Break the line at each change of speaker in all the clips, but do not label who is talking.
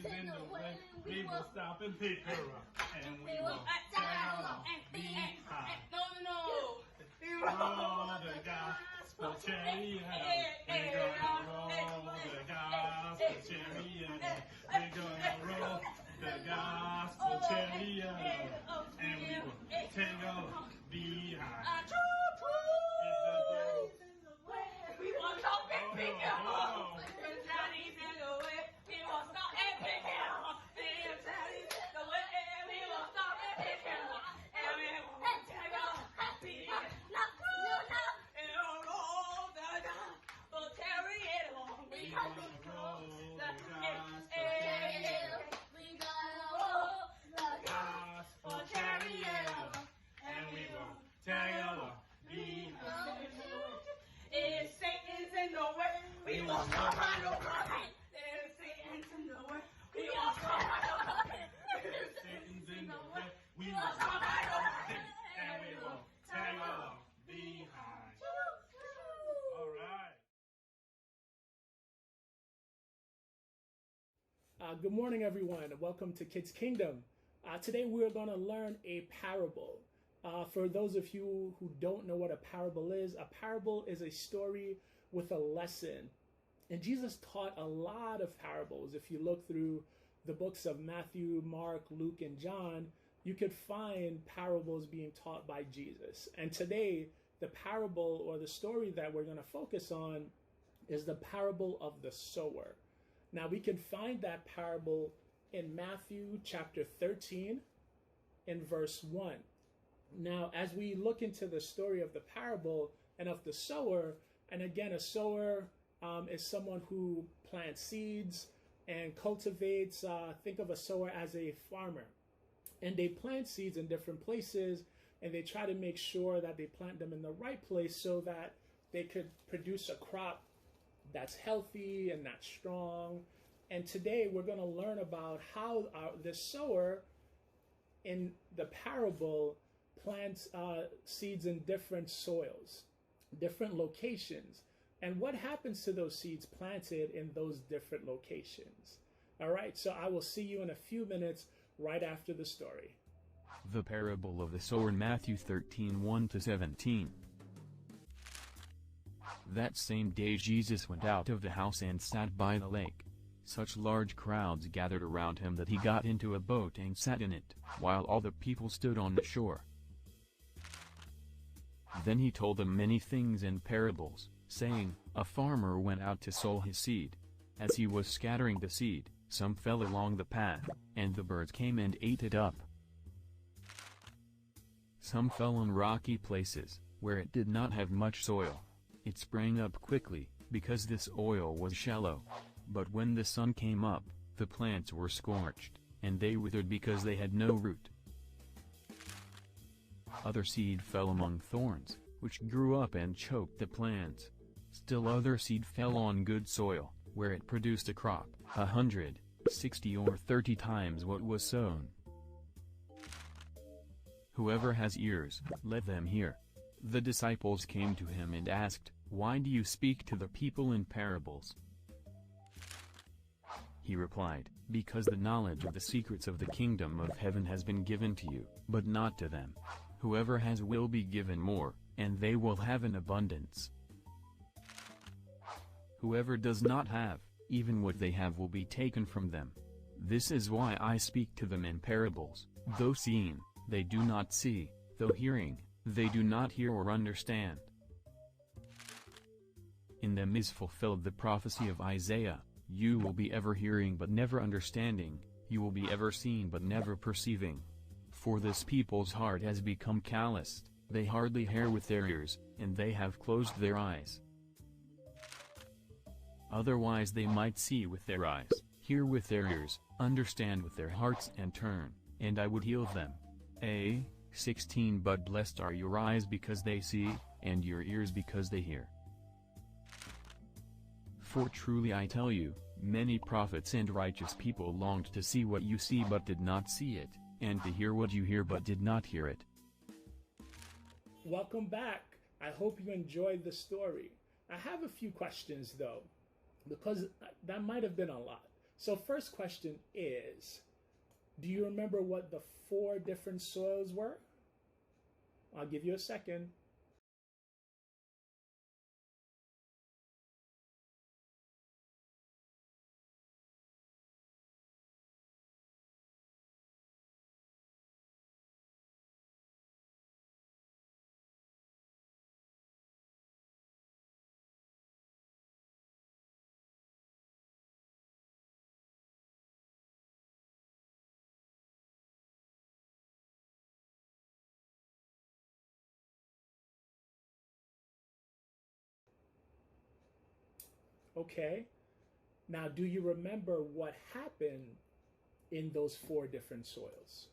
is in the way, we will stop and pick her up. And we will tag along behind.
No.
Roll the gospel chariot. We're gonna roll the gospel chariot. We're gonna roll the gospel chariot. And we will tag along behind.
We will stop and pick him up. If Daddy's in the way, we will stop and pick him up. If Daddy's in the way, we will stop and pick him up. And we will take a happy and roll the gospel chariot along.
We gonna roll the gospel
chariot. We gonna roll the
gospel chariot. And we will tag along behind.
If Satan's in the way, we will stop and roll. If Satan's in the way, we will stop and roll.
If Satan's in the way, we will stop and roll. And we will tag along behind. All right.
Good morning, everyone. Welcome to Kids Kingdom. Today we're going to learn a parable. For those of you who don't know what a parable is a story with a lesson. And Jesus taught a lot of parables. If you look through the books of Matthew, Mark, Luke, and John, you could find parables being taught by Jesus. And today, the parable or the story that we're going to focus on is the parable of the sower. Now, we can find that parable in Matthew chapter 13 in verse 1. Now, as we look into the story of the parable and of the sower, and again, a sower is someone who plants seeds and cultivates. Think of a sower as a farmer. And they plant seeds in different places, and they try to make sure that they plant them in the right place so that they could produce a crop that's healthy and that's strong. And today we're going to learn about how the sower in the parable plants seeds in different soils, different locations, and what happens to those seeds planted in those different locations. All right, so I will see you in a few minutes right after the story.
The parable of the sower in Matthew 13, 1-17. That same day Jesus went out of the house and sat by the lake. Such large crowds gathered around him that he got into a boat and sat in it, while all the people stood on the shore. Then he told them many things in parables, saying, A farmer went out to sow his seed. As he was scattering the seed, some fell along the path, and the birds came and ate it up. Some fell on rocky places, where it did not have much soil. It sprang up quickly, because the soil was shallow. But when the sun came up, the plants were scorched, and they withered because they had no root. Other seed fell among thorns, which grew up and choked the plants. Still other seed fell on good soil, where it produced a crop, 100, 60 or 30 times what was sown. Whoever has ears, let them hear. The disciples came to him and asked, Why do you speak to the people in parables? He replied, Because the knowledge of the secrets of the kingdom of heaven has been given to you, but not to them. Whoever has will be given more, and they will have an abundance. Whoever does not have, even what they have will be taken from them. This is why I speak to them in parables. Though seeing, they do not see, though hearing, they do not hear or understand. In them is fulfilled the prophecy of Isaiah, You will be ever hearing but never understanding, you will be ever seeing but never perceiving. For this people's heart has become calloused, they hardly hear with their ears, and they have closed their eyes. Otherwise they might see with their eyes, hear with their ears, understand with their hearts and turn, and I would heal them. 16 But blessed are your eyes because they see, and your ears because they hear. For truly I tell you, many prophets and righteous people longed to see what you see but did not see it, and to hear what you hear but did not hear it.
Welcome back. I hope you enjoyed the story. I have a few questions though, because that might have been a lot. So first question is, do you remember what the 4 different soils were? I'll give you a second. Okay. Now, do you remember what happened in those 4 different soils?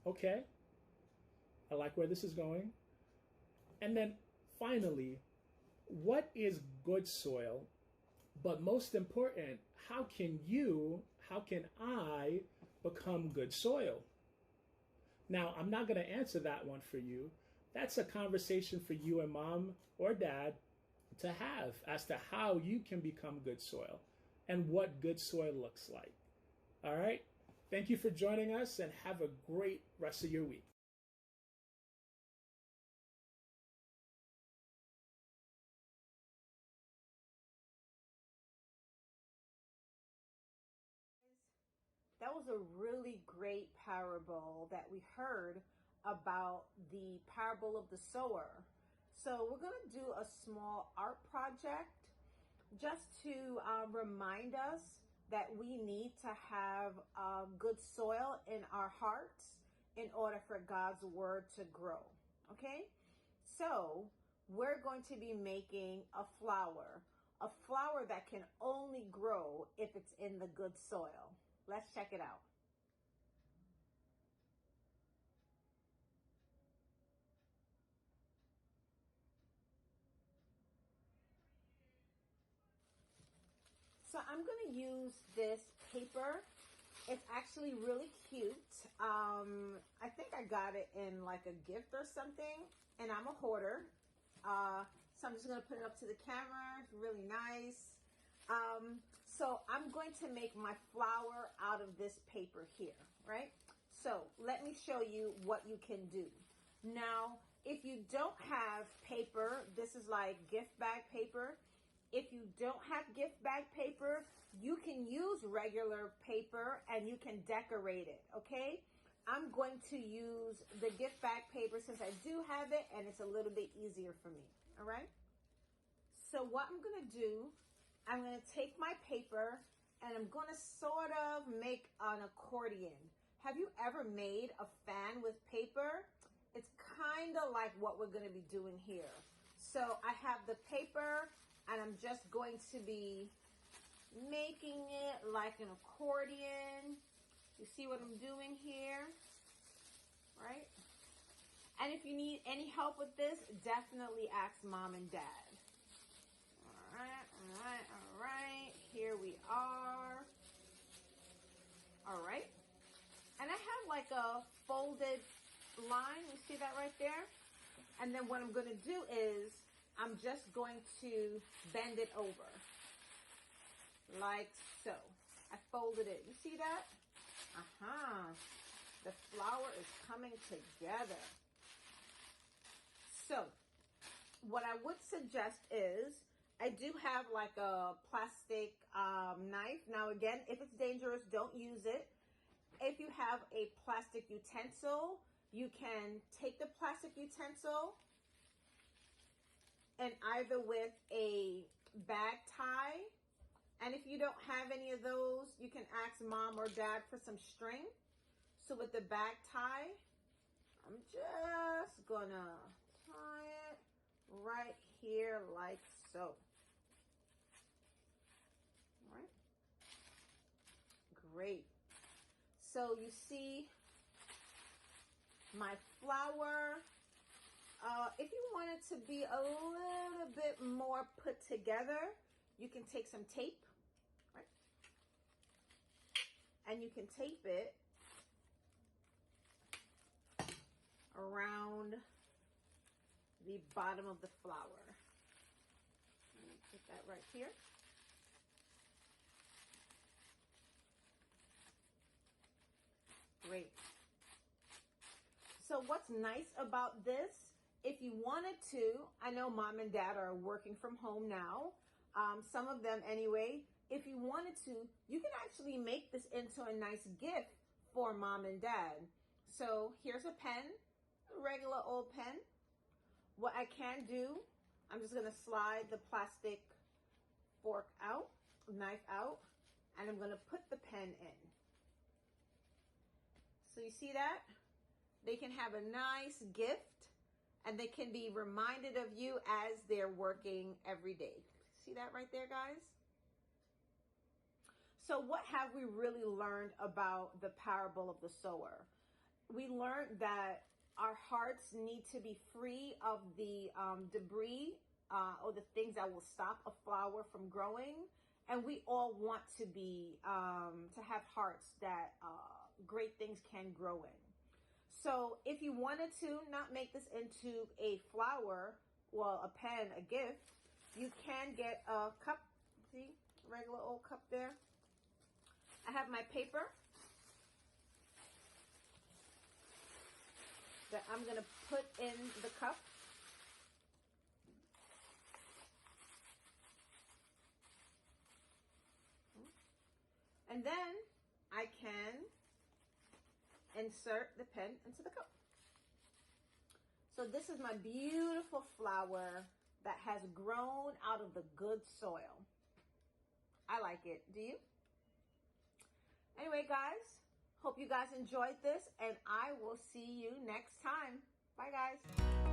Okay, I like where this is going. And then finally, what is good soil? But most important, how can I become good soil? Now, I'm not going to answer that one for you. That's a conversation for you and mom or dad to have as to how you can become good soil and what good soil looks like. All right? Thank you for joining us and have a great rest of your week.
That was a really great parable that we heard about the parable of the sower. So we're going to do a small art project just to remind us that we need to have good soil in our hearts in order for God's word to grow. Okay? So we're going to be making a flower that can only grow if it's in the good soil. Let's check it out. So I'm going to use this paper. It's actually really cute. I think I got it in like a gift or something, and I'm a hoarder. So I'm just going to put it up to the camera. It's really nice. So I'm going to make my flower out of this paper here, right? So let me show you what you can do. Now, if you don't have paper, this is like gift bag paper. If you don't have gift bag paper, you can use regular paper and you can decorate it, okay? I'm going to use the gift bag paper since I do have it and it's a little bit easier for me, all right? So what I'm going to do, I'm going to take my paper and I'm going to sort of make an accordion. Have you ever made a fan with paper? It's kind of like what we're going to be doing here. So I have the paper and I'm just going to be making it like an accordion. You see what I'm doing here, right? And if you need any help with this, definitely ask mom and dad. All right. Here we are. All right. And I have like a folded line. You see that right there? And then what I'm going to do is I'm just going to bend it over. Like so. I folded it. You see that? The flower is coming together. So, what I would suggest is, I do have like a plastic knife. Now again, if it's dangerous, don't use it. If you have a plastic utensil, you can take the plastic utensil and either with a bag tie And if you don't have any of those, you can ask mom or dad for some string. So with the back tie, I'm just gonna tie it right here like so. All right. Great. So you see my flower. If you want it to be a little bit more put together, you can take some tape, right? And you can tape it around the bottom of the flower. Put that right here. Great. So what's nice about this, if you wanted to, I know mom and dad are working from home now, some of them anyway. If you wanted to, you can actually make this into a nice gift for mom and dad. So here's a pen, a regular old pen. What I can do, I'm just gonna slide the plastic fork out, knife out, and I'm gonna put the pen in. So you see that? They can have a nice gift and they can be reminded of you as they're working every day. See that right there, guys? So what have we really learned about the parable of the sower? We learned that our hearts need to be free of the debris or the things that will stop a flower from growing. And we all want to be, to have hearts that great things can grow in. So if you wanted to not make this into a flower, well, a pen, a gift, you can get a cup. See, regular old cup there. I have my paper that I'm going to put in the cup. And then I can insert the pen into the cup. So this is my beautiful flower that has grown out of the good soil. I like it. Do you? Anyway, guys, hope you guys enjoyed this, and I will see you next time. Bye, guys.